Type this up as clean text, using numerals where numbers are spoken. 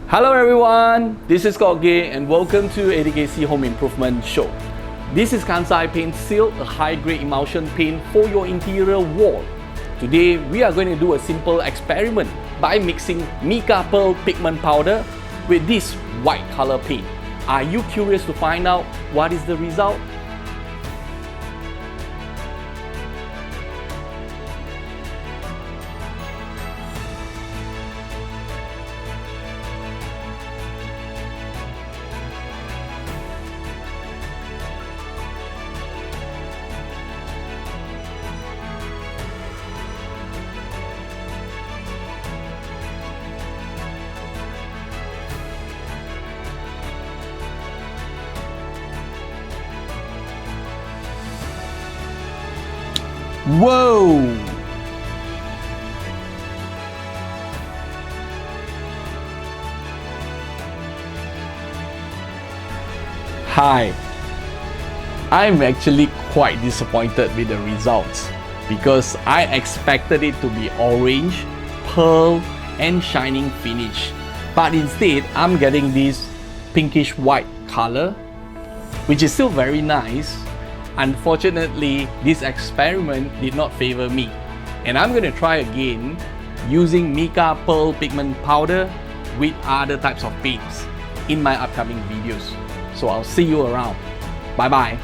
Hello everyone, this is Gay and welcome to ADKC Home Improvement Show. This is Kansai Silk, a high-grade emulsion paint for your interior wall. Today we are going to do a simple experiment by mixing Mica Pearl Pigment Powder with this white color paint. Are you curious to find out what is the result? Whoa! Hi, I'm actually quite disappointed with the results because I expected it to be orange, pearl and shining finish, but instead I'm getting this pinkish white color, which is still very nice. Unfortunately, this experiment did not favor me, and I'm going to try again using Mica Pearl Pigment Powder with other types of paints in my upcoming videos. So I'll see you around. Bye bye.